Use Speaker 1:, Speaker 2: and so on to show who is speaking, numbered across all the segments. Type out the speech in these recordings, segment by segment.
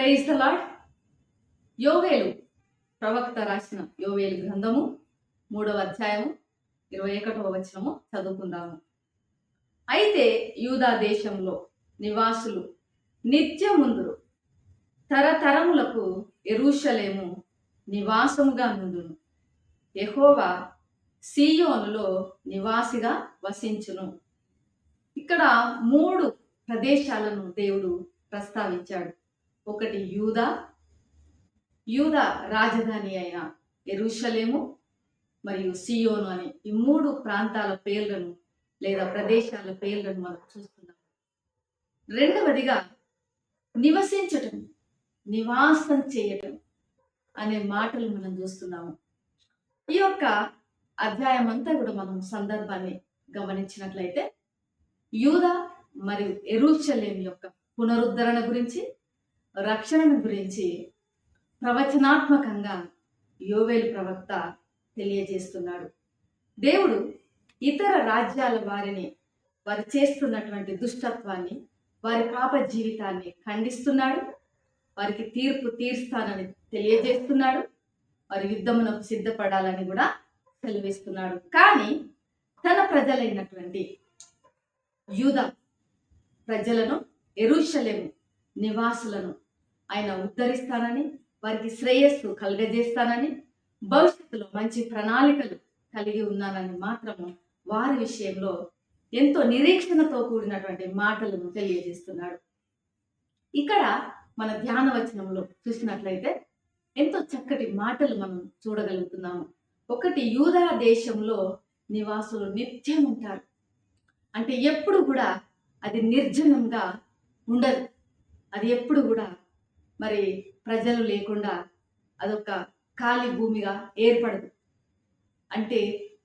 Speaker 1: Praise the lord. యోవేలు ప్రవక్త రాసిన యోవేలు గ్రంథము 3వ అధ్యాయము 21వ వచనము చదువుకుందాము. అయితే యూదా దేశంలో నివాసులు నిత్యముందురు, తరతరములకు యెరూషలేము నివాసముగా నుండును. యెహోవా సీయోనులో నివాసిగా వసించును. ఇక్కడ 3 ప్రదేశాలను దేవుడు ప్రస్తావించాడు. ఒకటి యూదా రాజధాని అయిన యెరూషలేము మరియు సియోను అని ఈ 3 ప్రాంతాల పేర్లను లేదా ప్రదేశాల పేర్లను మనం చూస్తున్నాం. రెండవదిగా నివసించటం, నివాసం చేయటం అనే మాటలు మనం చూస్తున్నాము. ఈ యొక్క అధ్యాయం అంతా కూడా మనం సందర్భాన్ని గమనించినట్లయితే యూదా మరియు యెరూషలేము యొక్క పునరుద్ధరణ గురించి, రక్షణను గురించి ప్రవచనాత్మకంగా యోవేలు ప్రవక్త తెలియజేస్తున్నాడు. దేవుడు ఇతర రాజ్యాల వారిని వారు చేస్తున్నటువంటి దుష్టత్వాన్ని, వారి పాప జీవితాన్ని ఖండిస్తున్నాడు. వారికి తీర్పు తీర్స్తానని తెలియజేస్తున్నాడు. వారి యుద్ధమునకు సిద్ధపడాలని కూడా సెలవిస్తున్నాడు. కానీ తన ప్రజలైనటువంటి యూదా ప్రజలను, యెరూషలేము నివాసులను ఆయన ఉద్ధరిస్తానని, వారికి శ్రేయస్సు కలుగజేస్తానని, భవిష్యత్తులో మంచి ప్రణాళికలు కలిగి ఉన్నానని మాత్రము వారి విషయంలో ఎంతో నిరీక్షణతో కూడినటువంటి మాటలను తెలియజేస్తున్నాడు. ఇక్కడ మన ధ్యాన వచనంలో చూసినట్లయితే ఎంతో చక్కటి మాటలు మనం చూడగలుగుతున్నాము. ఒకటి, యూదా దేశంలో నివాసులు నిత్యం ఉంటారు. అంటే ఎప్పుడు కూడా అది నిర్జనంగా ఉండదు. అది ఎప్పుడు కూడా మరి ప్రజలు లేకుండా అదొక ఖాళీ భూమిగా ఏర్పడదు. అంటే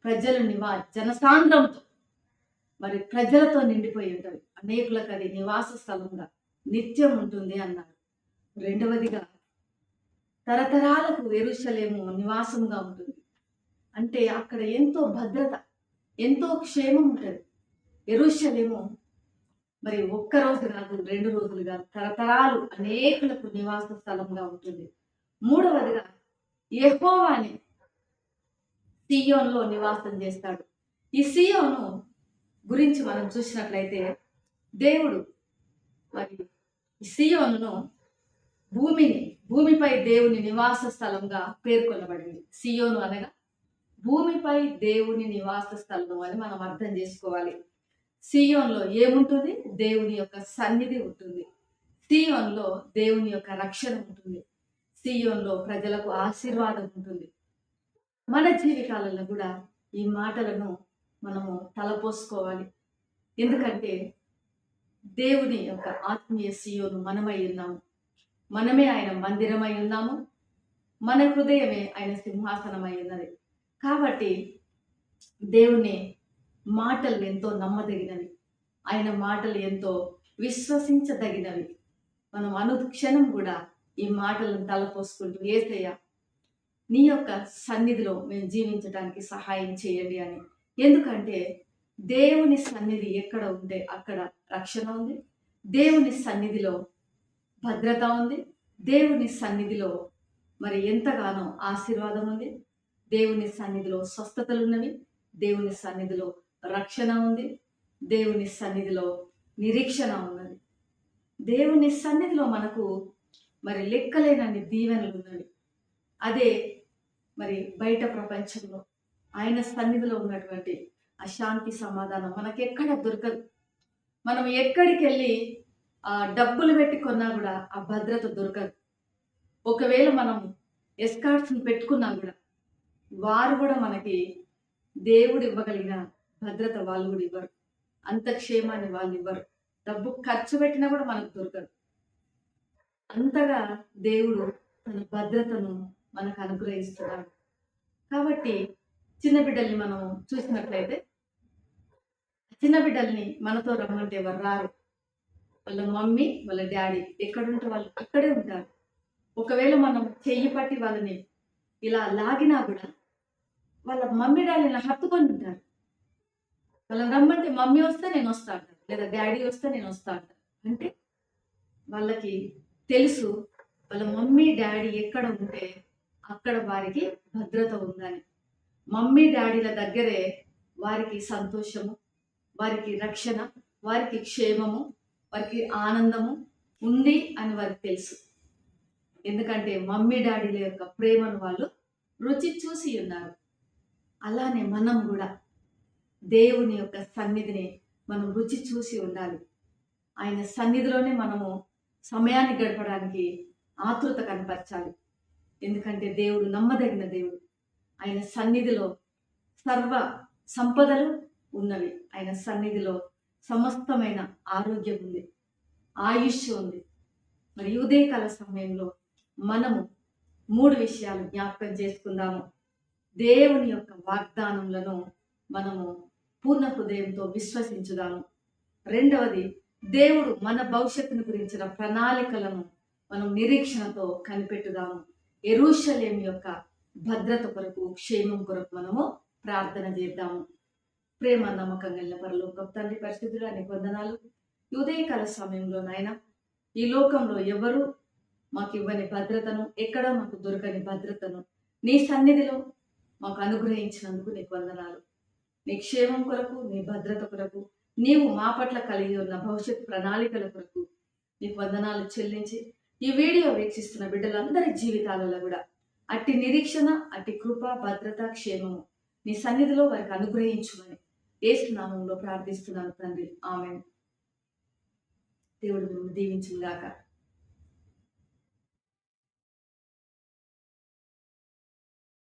Speaker 1: ప్రజలు జనసాంద్రంతో మరి ప్రజలతో నిండిపోయి ఉంటుంది. అనేకులకు అది నివాస స్థలంగా నిత్యం ఉంటుంది అన్నారు. రెండవదిగా తరతరాలకు యెరూషలేము నివాసంగా ఉంటుంది. అంటే అక్కడ ఎంతో భద్రత, ఎంతో క్షేమం ఉంటుంది. యెరూషలేము మరి ఒక్కరోజు కాదు, 2 రోజులు కాదు, తరతరాలు అనేకులకు నివాస స్థలంగా ఉంటుంది. మూడవదిగా యెహోవాని సియోనులో నివాసం చేస్తాడు. ఈ సియోను గురించి మనం చూసినట్లయితే దేవుడు మరి సియోనును భూమిపై దేవుని నివాస స్థలంగా పేర్కొనబడింది. సియోను అనగా భూమిపై దేవుని నివాస స్థలం అని మనం అర్థం చేసుకోవాలి. సియోన్లో ఏముంటుంది? దేవుని యొక్క సన్నిధి ఉంటుంది. సియోన్లో దేవుని యొక్క రక్షణ ఉంటుంది. సియోన్లో ప్రజలకు ఆశీర్వాదం ఉంటుంది. మన జీవితాలలో కూడా ఈ మాటలను మనము తలపోసుకోవాలి. ఎందుకంటే దేవుని యొక్క ఆత్మీయ సియోను మనమై ఉన్నాము. మనమే ఆయన మందిరమై ఉన్నాము. మన హృదయమే ఆయన సింహాసనమై ఉన్నది. కాబట్టి దేవుని మాటలు ఎంతో నమ్మదగినవి, ఆయన మాటలు ఎంతో విశ్వసించదగినవి. మనం అనుక్షణం కూడా ఈ మాటలను తలపోసుకుంటూ, యేసయ్య నీ యొక్క సన్నిధిలో మేము జీవించడానికి సహాయం చేయండి అని. ఎందుకంటే దేవుని సన్నిధి ఎక్కడ ఉంటే అక్కడ రక్షణ ఉంది. దేవుని సన్నిధిలో భద్రత ఉంది. దేవుని సన్నిధిలో మరి ఎంతగానో ఆశీర్వాదం ఉంది. దేవుని సన్నిధిలో స్వస్థతలున్నవి. దేవుని సన్నిధిలో రక్షణ ఉంది. దేవుని సన్నిధిలో నిరీక్షణ ఉన్నది. దేవుని సన్నిధిలో మనకు మరి లెక్కలేనన్ని దీవెనలు ఉన్నవి. అదే మరి బయట ప్రపంచంలో ఆయన సన్నిధిలో ఉన్నటువంటి అశాంతి, సమాధానం మనకెక్కడ దొరకదు. మనం ఎక్కడికి వెళ్ళి డబ్బులు పెట్టి కొన్నా కూడా ఆ భద్రత దొరకదు. ఒకవేళ మనం ఎస్కార్ట్స్ని పెట్టుకున్నా కూడా వారు కూడా మనకి దేవుడు ఇవ్వగలిగిన భద్రత వాళ్ళు కూడా ఇవ్వరు. అంత క్షేమాన్ని వాళ్ళు ఇవ్వరు. డబ్బు ఖర్చు పెట్టినా కూడా మనకు దొరకదు. అంతగా దేవుడు తన భద్రతను మనకు అనుగ్రహిస్తున్నాడు. కాబట్టి చిన్న బిడ్డల్ని మనం చూసినట్లయితే చిన్న బిడ్డల్ని మనతో రమ్మంటే ఎవరు రారు. వాళ్ళ మమ్మీ, వాళ్ళ డాడీ ఎక్కడుంటే వాళ్ళు అక్కడే ఉంటారు. ఒకవేళ మనం చెయ్యి పట్టి వాళ్ళని ఇలా లాగినా కూడా వాళ్ళ మమ్మీ డాడీని హత్తుకొని ఉంటారు. వాళ్ళని రమ్మంటే మమ్మీ వస్తే నేను వస్తా అంటారు, లేదా డాడీ వస్తే నేను వస్తా అంటారు. అంటే వాళ్ళకి తెలుసు వాళ్ళ మమ్మీ డాడీ ఎక్కడ ఉంటే అక్కడ వారికి భద్రత ఉందని. మమ్మీ డాడీల దగ్గరే వారికి సంతోషము, వారికి రక్షణ, వారికి క్షేమము, వారికి ఆనందము ఉంది అని వారికి తెలుసు. ఎందుకంటే మమ్మీ డాడీల యొక్క ప్రేమను వాళ్ళు రుచి చూసి ఉన్నారు. అలానే మనం కూడా దేవుని యొక్క సన్నిధిని మనం రుచి చూసి ఉండాలి. ఆయన సన్నిధిలోనే మనము సమయాన్ని గడపడానికి ఆతృత కనపరచాలి. ఎందుకంటే దేవుడు నమ్మదగిన దేవుడు. ఆయన సన్నిధిలో సర్వ సంపదలు ఉన్నవి. ఆయన సన్నిధిలో సమస్తమైన ఆరోగ్యం ఉంది, ఆయుష్ ఉంది. మరి ఉదయకాల సమయంలో మనము 3 విషయాలు జ్ఞాపకం చేసుకుందాము. దేవుని యొక్క వాగ్దానములను మనము పూర్ణ హృదయంతో విశ్వసించుదాము. రెండవది, దేవుడు మన భవిష్యత్తును గురించిన ప్రణాళికలను మనం నిరీక్షణతో కనిపెట్టుదాము. యెరూషలేము యొక్క భద్రత కొరకు, క్షేమం కొరకు మనము ప్రార్థన చేద్దాము. ప్రేమ నమ్మకం కలిగిన పరలోకపు తండ్రి, పరిశుద్ధుడా నీకు వందనాలు. ఈ ఉదయకాల సమయంలో నాయన, ఈ లోకంలో ఎవరు మాకు ఇవ్వని భద్రతను, ఎక్కడ మాకు దొరకని భద్రతను నీ సన్నిధిలో మాకు అనుగ్రహించినందుకు నీకు వందనాలు. నీ క్షేమం కొరకు, నీ భద్రత కొరకు, నీవు మా పట్ల కలిగి ఉన్న భవిష్యత్ ప్రణాళికల కొరకు నీకు వందనాలు చెల్లించి, ఈ వీడియో వీక్షిస్తున్న బిడ్డలందరి జీవితాలలో కూడా అట్టి నిరీక్షణ, అట్టి కృప, భద్రత, క్షేమము నీ సన్నిధిలో వారికి అనుగ్రహించుమని యేసు నామములో ప్రార్థిస్తున్నాను తండ్రి. ఆమేన్. దేవుడు మిమ్మల్ని దీవించుగాక.